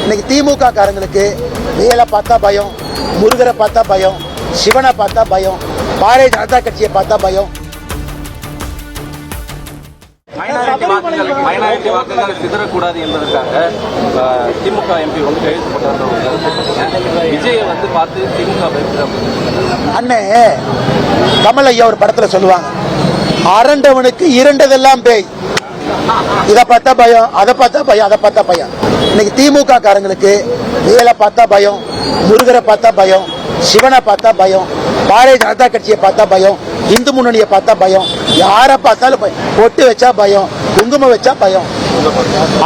இன்னைக்கு திமுக காரங்களுக்கு வேலை பார்த்தா பயம், முருகரை பார்த்தா பயம், சிவனை பார்த்தா பயம், பாரதிய ஜனதா கட்சியை பார்த்தா பயம். மைனாரிட்டி வாக்குகள் சிதறக்கூடாது என்பதற்காக திமுக எம்பி வந்து கையெழுத்து போட்டார். விஜயை வந்து பார்த்து திமுக அண்ணே கமல் ஐயா ஒரு படத்துல சொல்லுவாங்க, அரண்டவனுக்கு இரண்டதெல்லாம் பேய். இதை பார்த்தா பயம், அதை பார்த்தா பயம், அதை பார்த்தா பயம். இன்னைக்கு திமுக காரங்களுக்கு வேலை பார்த்தா பயம், முருகரை பார்த்தா பயம், சிவனை பார்த்தா பயம், பாரதிய ஜனதா கட்சியை பார்த்தா பயம், இந்து முன்னணியை பார்த்தா பயம், யாரை பார்த்தாலும் பயம். பொட்டு வச்சா பயம், குங்குமம் வச்சா பயம்.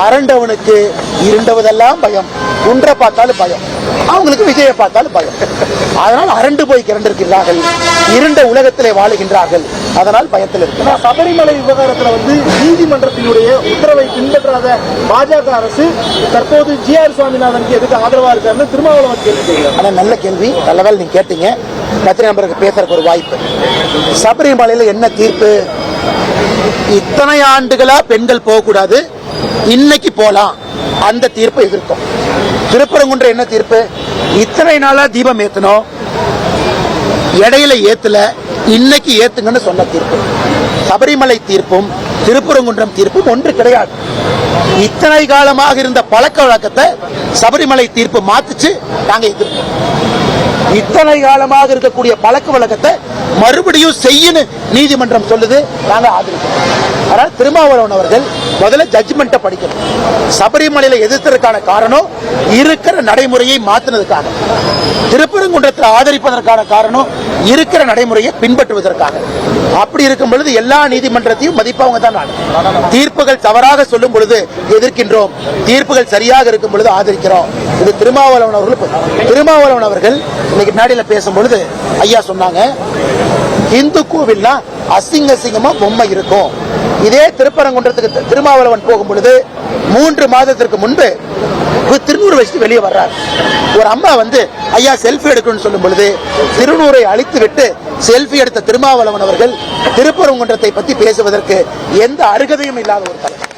அரண்டவனுக்கு இருண்டவதெல்லாம் பயம், குன்றை பார்த்தாலும் பயம், அவங்களுக்கு விஜயை பார்த்தாலும் பயம். அதனால் அரண்டு போய் கிரண்டிருக்கிறார்கள், இருண்ட உலகத்திலே வாழுகின்றார்கள். அதனால் பயத்தில் இருக்கிறார். சபரிமலை விவகாரத்தில் வந்து நீதிமன்றத்தினுடைய உத்தரவை பின்பற்றாத பாஜக அரசு தற்போது ஜி.ஆர். சுவாமிநாதனுக்கு எதுக்கு ஆதரவா இருக்காருன்னு திருமாவளவன் கேள்வி கேட்கிறார். ஆனா நல்ல கேள்வி, நல்லவேளை நீங்க கேட்டீங்க. பத்திரிகை நம்பருக்கு பேசுறதுக்கு ஒரு வாய்ப்பு. சபரிமலையில என்ன தீர்ப்பு? இத்தனை ஆண்டுகளா பெண்கள் போகக்கூடாது, இன்னைக்கு போலாம், அந்த தீர்ப்பை எதிர்க்கும். திருப்பரங்குன்ற என்ன தீர்ப்பு? இத்தனை நாளா தீபம் ஏத்தணும், இடையில ஏத்துல, இன்னைக்கு ஏத்துங்கன்னு சொன்ன தீர்ப்பு. சபரிமலை தீர்ப்பும் திருப்பரங்குன்றம் தீர்ப்பும் ஒன்று கிடையாது. இத்தனை காலமாக இருந்த பழக்க வழக்கத்தை சபரிமலை தீர்ப்பு மாத்துச்சு, நாங்க எதிர்ப்போம். இத்தனை காலமாக இருக்கக்கூடிய பழக்க வழக்கத்தை மறுபடியும் செய்யணும் நீதிமன்றம் சொல்லுது, நாங்க ஆதரிக்கிறோம். ஆனால் திருமாவளவன் அவர்கள் முதல்ல ஜட்ஜ்மெண்ட்டை படிக்கணும். சபரிமலையில எதிர்த்ததற்கான காரணம் இருக்கிற நடைமுறையை மாத்தினதுக்காக, திருப்பரங்குன்றத்தில் ஆதரிப்பதற்கான காரணம் இருக்கிற நடைமுறையை பின்பற்றுவதற்காக. அப்படி இருக்கும் பொழுது எல்லா நீதிமன்றத்தையும் மதிப்பவங்க தான். தீர்ப்புகள் தவறாக சொல்லும் பொழுது எதிர்க்கின்றோம், தீர்ப்புகள் சரியாக இருக்கும் பொழுது ஆதரிக்கிறோம். இது திருமாவளவன் அவர்கள் இன்னைக்கு மேடையில பேசும் பொழுது ஐயா சொன்னாங்க, இந்து கோவில்னா அசிங்கமா பொம்மை இருக்கும். இதே திருப்பரங்குன்றத்துக்கு திருமாவளவன் போகும் பொழுது 3 மாதத்திற்கு முன்பு திருநூறு வச்சுட்டு வெளியே வர்றார். ஒரு அம்மா வந்து ஐயா செல்ஃபி எடுக்கணும்னு சொல்லும் பொழுது திருநூரை அழித்து விட்டு செல்ஃபி எடுத்த திருமாவளவன் அவர்கள் திருப்பரங்குன்றத்தை பற்றி பேசுவதற்கு எந்த அருகதையும் இல்லாத ஒரு தலைவர்.